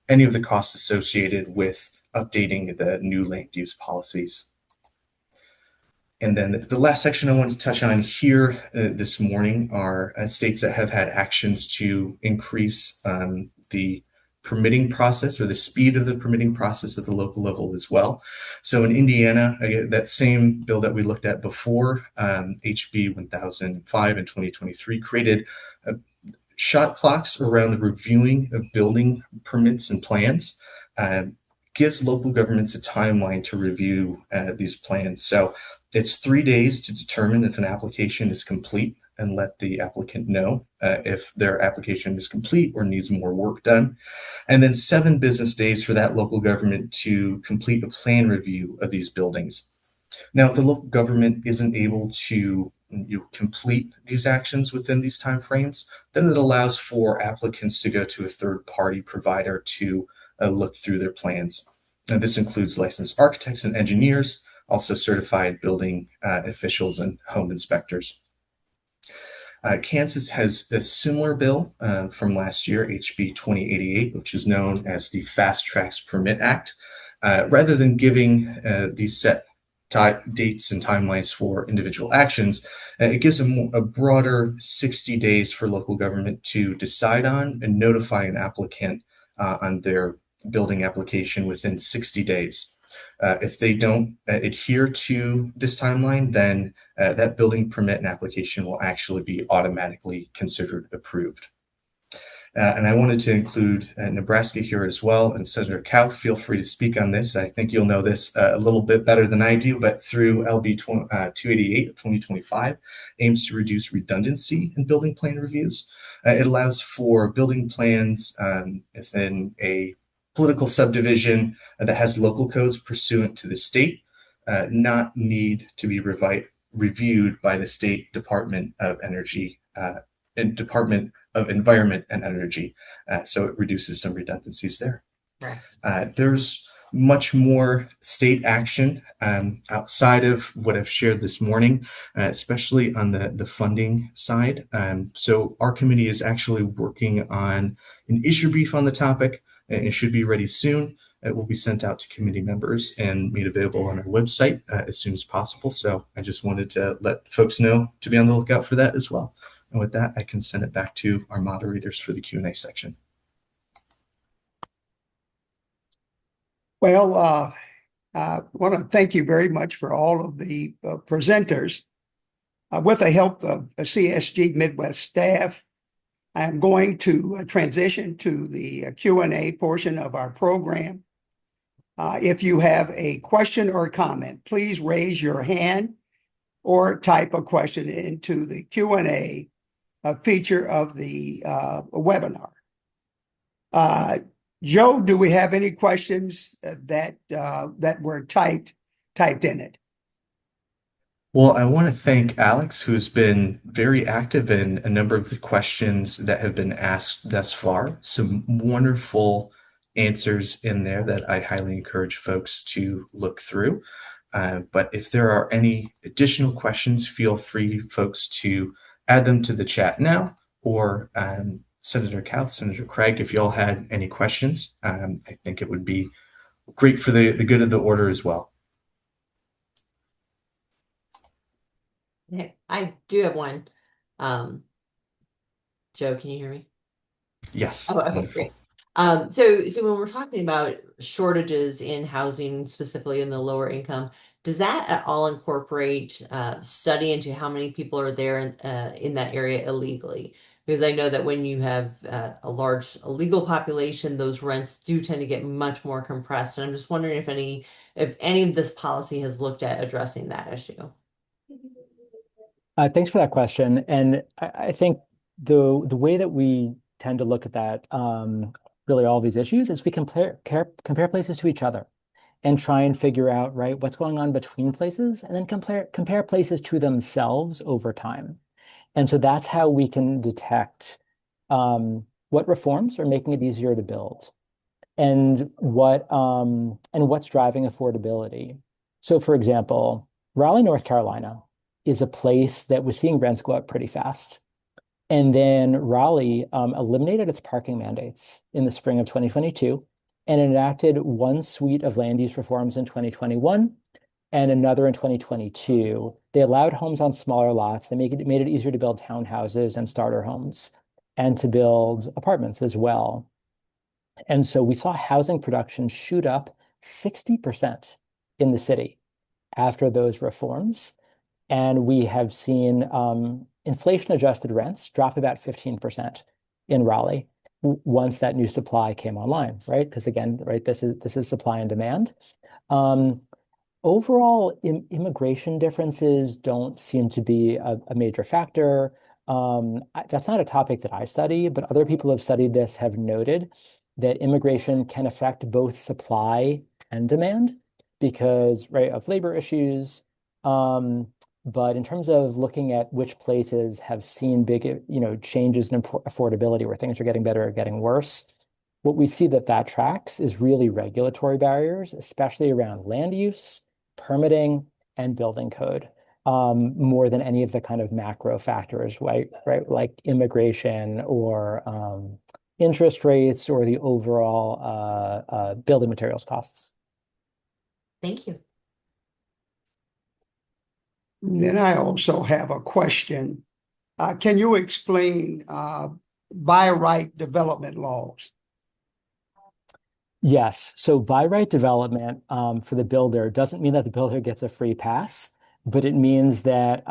any of the costs associated with updating the new land use policies. And then the last section I want to touch on here this morning are states that have had actions to increase the permitting process or the speed of the permitting process at the local level as well. So in Indiana, that same bill that we looked at before, HB 1005 in 2023, created shot clocks around the reviewing of building permits and plans, gives local governments a timeline to review these plans. So it's 3 days to determine if an application is complete and let the applicant know if their application is complete or needs more work done. And then 7 business days for that local government to complete a plan review of these buildings. Now, if the local government isn't able to complete these actions within these timeframes, then it allows for applicants to go to a third-party provider to look through their plans. And this includes licensed architects and engineers, also certified building officials and home inspectors. Kansas has a similar bill from last year, HB 2088, which is known as the Fast Tracks Permit Act. Rather than giving these set dates and timelines for individual actions, it gives a broader 60 days for local government to decide on and notify an applicant on their building application within 60 days. If they don't adhere to this timeline, then that building permit and application will actually be automatically considered approved. And I wanted to include Nebraska here as well. And Senator Kauth, feel free to speak on this. I think you'll know this a little bit better than I do, but through LB 288 of 2025 aims to reduce redundancy in building plan reviews. It allows for building plans within a political subdivision that has local codes pursuant to the state, not need to be reviewed by the State Department of Energy and Department of Environment and Energy. So it reduces some redundancies there.
Right.
There's much more state action outside of what I've shared this morning, especially on the funding side. So our committee is actually working on an issue brief on the topic. It should be ready soon. It will be sent out to committee members and made available on our website as soon as possible. So I just wanted to let folks know to be on the lookout for that as well. And with that, I can send it back to our moderators for the Q&A section.
Well, I want to thank you very much for all of the presenters. With the help of CSG Midwest staff, I'm going to transition to the Q&A portion of our program. If you have a question or comment, please raise your hand or type a question into the Q&A feature of the webinar. Joe, do we have any questions that were typed in it?
Well, I want to thank Alex, who's been very active in a number of the questions that have been asked thus far. Some wonderful answers in there that I highly encourage folks to look through. But if there are any additional questions, feel free, folks, to add them to the chat now, or Senator Kauth, Senator Craig, if y'all had any questions, I think it would be great for the good of the order as well.
I do have one. Joe, can you hear me?
Yes.
Oh, okay,
Wonderful.
great. So when we're talking about shortages in housing, specifically in the lower income, does that at all incorporate study into how many people are there in that area illegally? Because I know that when you have a large illegal population, those rents do tend to get much more compressed. And I'm just wondering if any of this policy has looked at addressing that issue.
Thanks for that question. And I think the way that we tend to look at that, really all these issues, is we compare places to each other and try and figure out, right, what's going on between places, and then compare places to themselves over time. And so that's how we can detect what reforms are making it easier to build and what's driving affordability. So for example, Raleigh, North Carolina is a place that was seeing rents go up pretty fast. And then Raleigh eliminated its parking mandates in the spring of 2022 and enacted one suite of land use reforms in 2021 and another in 2022. They allowed homes on smaller lots. They made it easier to build townhouses and starter homes and to build apartments as well. And so we saw housing production shoot up 60% in the city after those reforms. And we have seen inflation-adjusted rents drop about 15% in Raleigh once that new supply came online, right? Because again, right, this is supply and demand. Overall, immigration differences don't seem to be a major factor. That's not a topic that I study, but other people who have studied this have noted that immigration can affect both supply and demand because, right, of labor issues. But in terms of looking at which places have seen big, changes in affordability where things are getting better or getting worse, what we see that tracks is really regulatory barriers, especially around land use, permitting, and building code, more than any of the kind of macro factors, right? Like immigration or interest rates or the overall building materials costs.
Thank you.
Then I also have a question. Can you explain by right development laws?
Yes. So by right development for the builder doesn't mean that the builder gets a free pass, but it means that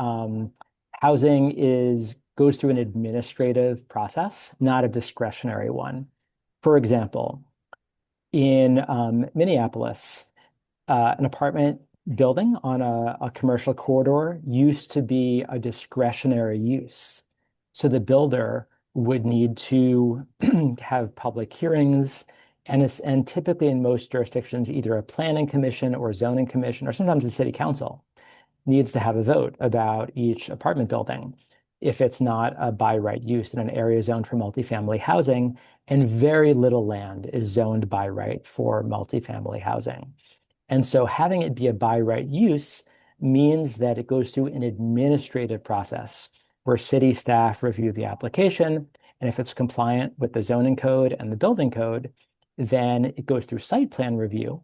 housing is goes through an administrative process, not a discretionary one. For example, in Minneapolis, an apartment building on a commercial corridor used to be a discretionary use. So the builder would need to have public hearings, and typically in most jurisdictions, either a planning commission or zoning commission, or sometimes the city council needs to have a vote about each apartment building if it's not a by right use in an area zoned for multifamily housing, and very little land is zoned by right for multifamily housing. And so having it be a by right use means that it goes through an administrative process where city staff review the application. And if it's compliant with the zoning code and the building code, then it goes through site plan review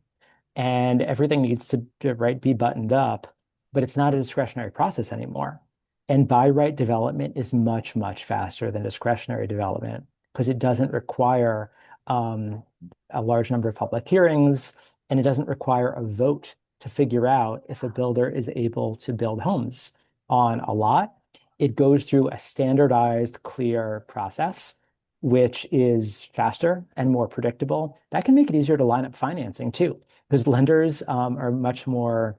and everything needs to right, be buttoned up, but it's not a discretionary process anymore. And by right development is much, much faster than discretionary development because it doesn't require a large number of public hearings, and it doesn't require a vote to figure out if a builder is able to build homes on a lot. It goes through a standardized, clear process, which is faster and more predictable. That can make it easier to line up financing too, because lenders are much more,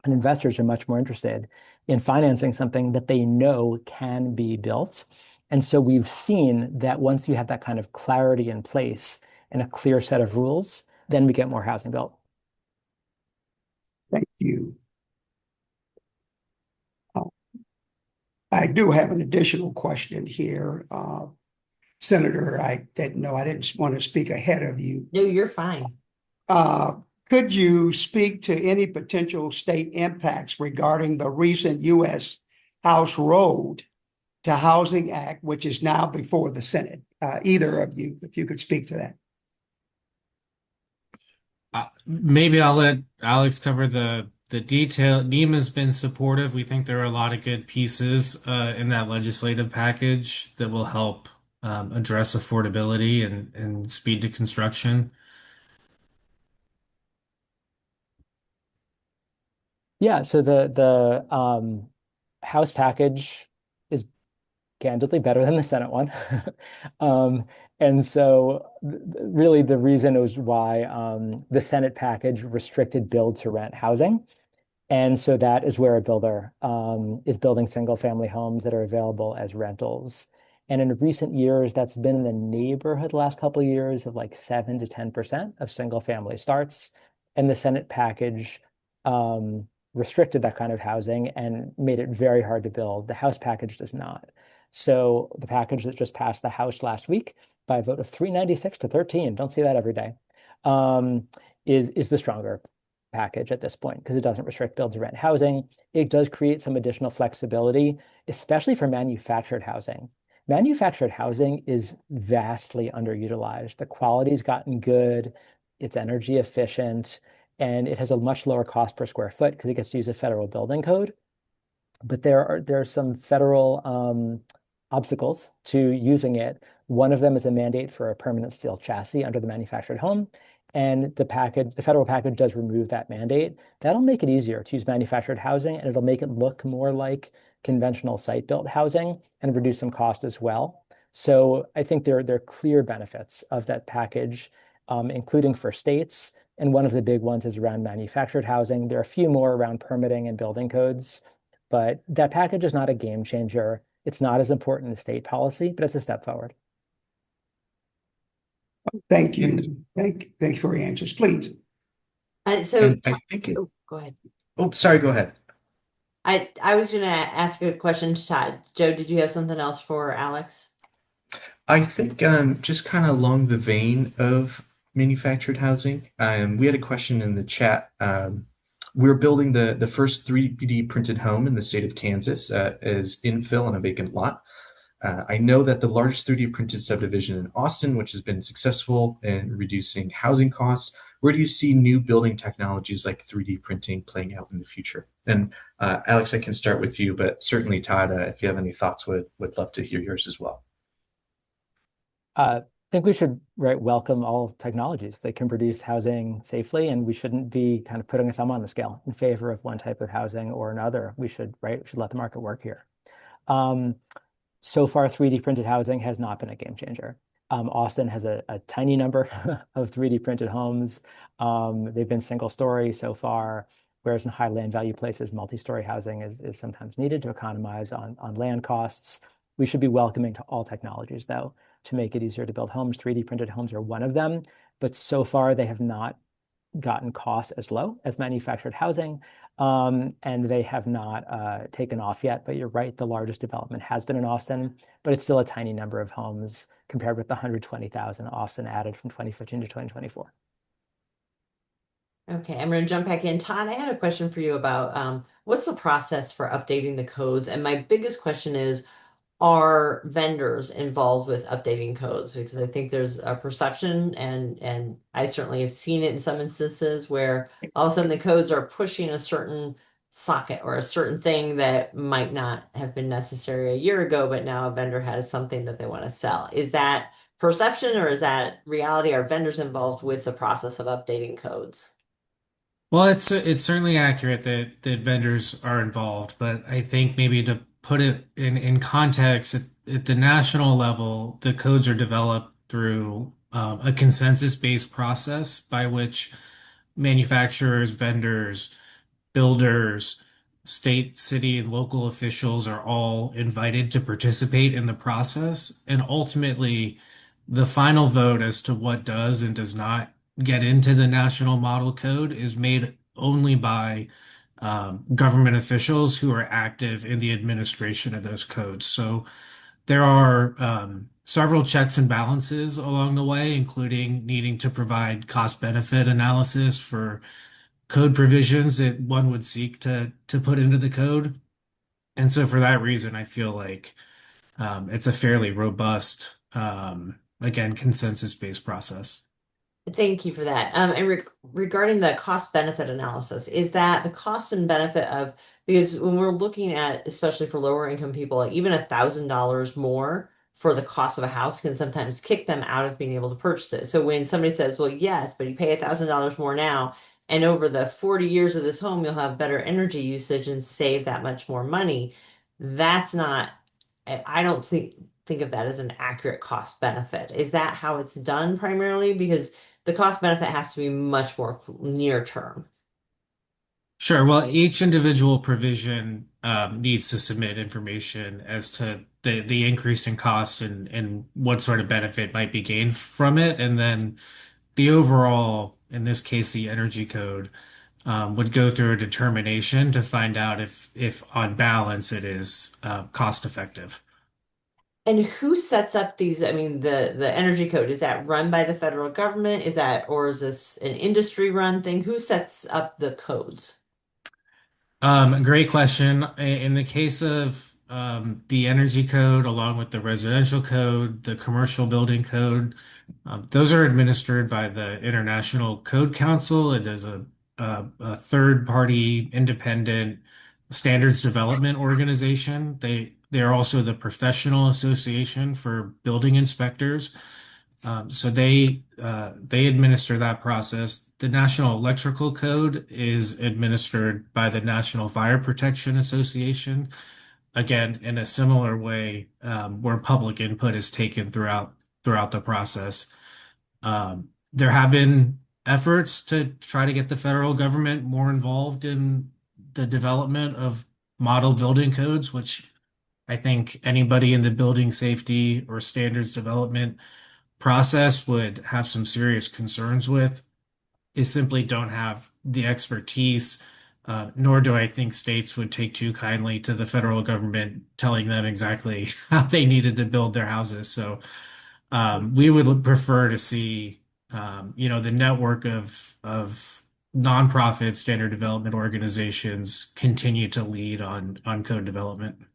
and investors are much more interested in financing something that they know can be built. And so we've seen that once you have that kind of clarity in place and a clear set of rules, then we get more housing built.
Thank you. I do have an additional question here. Senator, I didn't want to speak ahead of you.
No, you're fine.
Could you speak to any potential state impacts regarding the recent U.S. House Road to Housing Act, which is now before the Senate? Either of you, if you could speak to that.
Maybe I'll let Alex cover the detail. NEMA's been supportive. We think there are a lot of good pieces in that legislative package that will help address affordability and speed to construction.
Yeah, so the House package is candidly better than the Senate one. And so really the reason was why the Senate package restricted build to rent housing. And so that is where a builder is building single family homes that are available as rentals. And in recent years, that's been in the neighborhood the last couple of years of like 7 to 10% of single family starts. And the Senate package restricted that kind of housing and made it very hard to build. The House package does not. So the package that just passed the House last week by a vote of 396 to 13, don't see that every day, is the stronger package at this point because it doesn't restrict build to rent housing. It does create some additional flexibility, especially for manufactured housing. Manufactured housing is vastly underutilized. The quality's gotten good, it's energy efficient, and it has a much lower cost per square foot because it gets to use a federal building code. But there are some federal obstacles to using it. One of them is a mandate for a permanent steel chassis under the manufactured home. And the federal package does remove that mandate. That'll make it easier to use manufactured housing, and it'll make it look more like conventional site-built housing and reduce some cost as well. So I think there are clear benefits of that package, including for states. And one of the big ones is around manufactured housing. There are a few more around permitting and building codes, but that package is not a game changer. It's not as important as state policy, but it's a step forward.
Thank you. Thank you for your answers, please.
So
And I think
oh, go ahead.
oh, sorry, go ahead.
I was going to ask a question to Todd. Joe, did you have something else for Alex?
I think just kind of along the vein of manufactured housing, we had a question in the chat. We're building the first 3D printed home in the state of Kansas as infill on a vacant lot. I know that the largest 3D printed subdivision in Austin, which has been successful in reducing housing costs. Where do you see new building technologies like 3D printing playing out in the future? And Alex, I can start with you, but certainly Todd, if you have any thoughts, would love to hear yours as well.
I think we should welcome all technologies that can produce housing safely, and we shouldn't be kind of putting a thumb on the scale in favor of one type of housing or another. We should let the market work here. So far, 3D printed housing has not been a game changer. Austin has a tiny number of 3D printed homes. They've been single story so far, whereas in high land value places, multi-story housing is sometimes needed to economize on land costs. We should be welcoming to all technologies, though, to make it easier to build homes. 3D printed homes are one of them, but so far they have not gotten costs as low as manufactured housing, and they have not taken off yet. But you're right, the largest development has been in Austin, but it's still a tiny number of homes compared with the 120,000 Austin added from 2015 to 2024.
Okay, I'm going to jump back in. Todd, I had a question for you about what's the process for updating the codes? And my biggest question is, are vendors involved with updating codes? Because I think there's a perception, and I certainly have seen it in some instances where all of a sudden the codes are pushing a certain socket or a certain thing that might not have been necessary a year ago, but now a vendor has something that they want to sell. Is that perception or is that reality? Are vendors involved with the process of updating codes?
Well, it's certainly accurate that vendors are involved, but I think maybe to put it in context, at the national level, the codes are developed through a consensus-based process by which manufacturers, vendors, builders, state, city, and local officials are all invited to participate in the process. And ultimately, the final vote as to what does and does not get into the national model code is made only by government officials who are active in the administration of those codes. So there are several checks and balances along the way, including needing to provide cost benefit analysis for code provisions that one would seek to put into the code. And so for that reason, I feel like it's a fairly robust, again, consensus-based process.
Thank you for that. And regarding the cost benefit analysis, is that the cost and benefit of, because when we're looking at, especially for lower income people, even $1,000 more for the cost of a house can sometimes kick them out of being able to purchase it. So when somebody says, well, yes, but you pay $1,000 more now, and over the 40 years of this home, you'll have better energy usage and save that much more money. That's not, I don't think of that as an accurate cost benefit. Is that how it's done primarily? Because the cost benefit has to be much more near term.
Sure. Well, each individual provision needs to submit information as to the increase in cost and what sort of benefit might be gained from it. And then the overall, in this case, the energy code would go through a determination to find out if on balance it is cost effective.
And who sets up these? I mean, the energy code, is that run by the federal government? Is that, or is this an industry run thing? Who sets up the codes?
Great question. In the case of the energy code, along with the residential code, the commercial building code, those are administered by the International Code Council. It is a third-party independent standards development organization. They are also the professional association for building inspectors. So they administer that process. The National Electrical Code is administered by the National Fire Protection Association. Again, in a similar way, where public input is taken throughout the process. There have been efforts to try to get the federal government more involved in the development of model building codes, which I think anybody in the building safety or standards development process would have some serious concerns with is simply don't have the expertise, nor do I think states would take too kindly to the federal government telling them exactly how they needed to build their houses. So we would prefer to see, the network of nonprofit standard development organizations continue to lead on code development.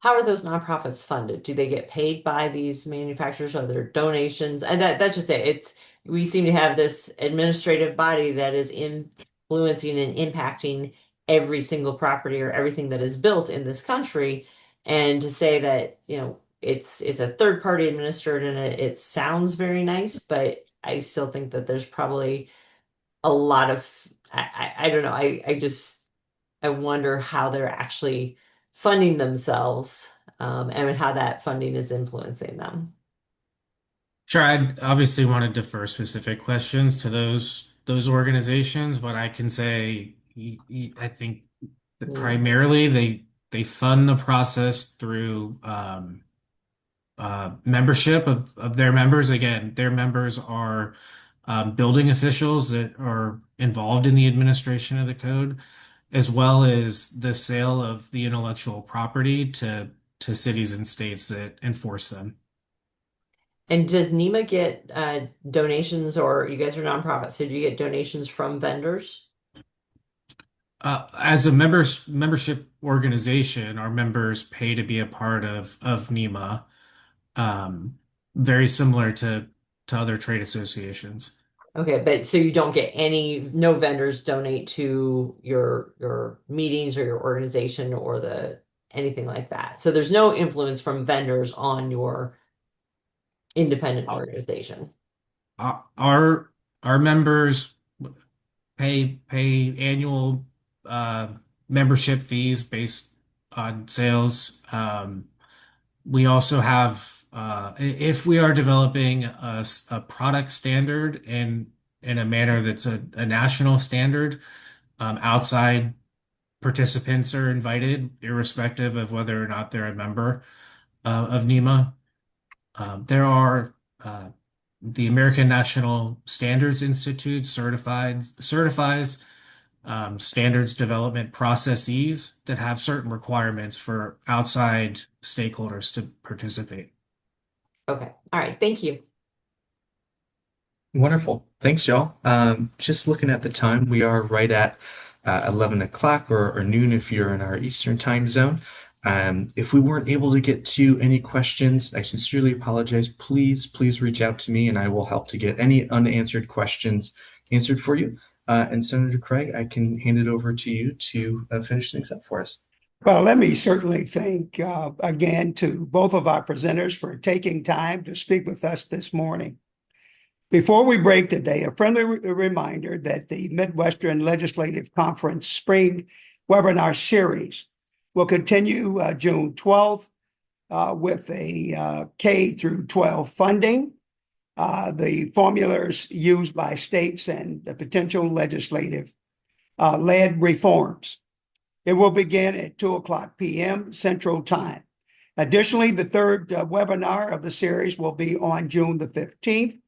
How are those nonprofits funded? Do they get paid by these manufacturers? Are there donations? And that's just it. We seem to have this administrative body that is influencing and impacting every single property or everything that is built in this country. And to say that, it's a third party administered and it sounds very nice, but I still think that there's probably a lot of I don't know. I wonder how they're actually funding themselves, and how that funding is influencing them.
Sure, I obviously want to defer specific questions to those organizations, but I can say I think that
Yeah.
primarily they fund the process through membership of their members. Again, their members are building officials that are involved in the administration of the code, as well as the sale of the intellectual property to cities and states that enforce them.
And does NEMA get donations, or you guys are nonprofits, so do you get donations from vendors?
As a membership organization, our members pay to be a part of NEMA, um, very similar to other trade associations.
Okay, but so you don't get no vendors donate to your meetings or your organization or anything like that. So there's no influence from vendors on your independent organization.
Our members pay annual uh, membership fees based on sales. We also have, if we are developing a product standard in a manner that's a national standard, outside participants are invited, irrespective of whether or not they're a member of NEMA. There are the American National Standards Institute certifies standards development processes that have certain requirements for outside stakeholders to participate.
Okay, all right, thank you.
Wonderful. Thanks, y'all. Just looking at the time, we are right at 11 o'clock or noon if you're in our Eastern time zone. If we weren't able to get to any questions, I sincerely apologize. Please reach out to me and I will help to get any unanswered questions answered for you. And Senator Craig, I can hand it over to you to finish things up for us.
Well, let me certainly thank again to both of our presenters for taking time to speak with us this morning. Before we break today, a friendly reminder that the Midwestern Legislative Conference Spring Webinar Series will continue June 12th with a K through 12 funding, the formulas used by states and the potential legislative led reforms. It will begin at 2:00 p.m. Central Time. Additionally, the third webinar of the series will be on June the 15th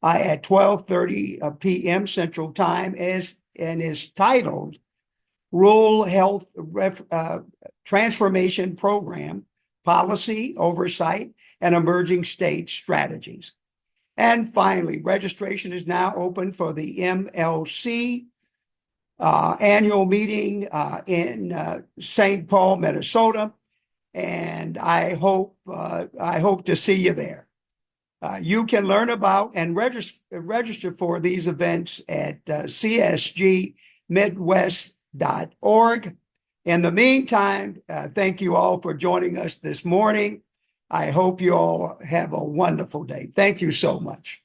at 12:30 p.m. Central Time and is titled Rural Health Transformation Program, Policy, Oversight, and Emerging State Strategies. And finally, registration is now open for the MLC annual meeting in St. Paul, Minnesota, and I hope to see you there. You can learn about and register for these events at csgmidwest.org. In the meantime, thank you all for joining us this morning. I hope you all have a wonderful day. Thank you so much.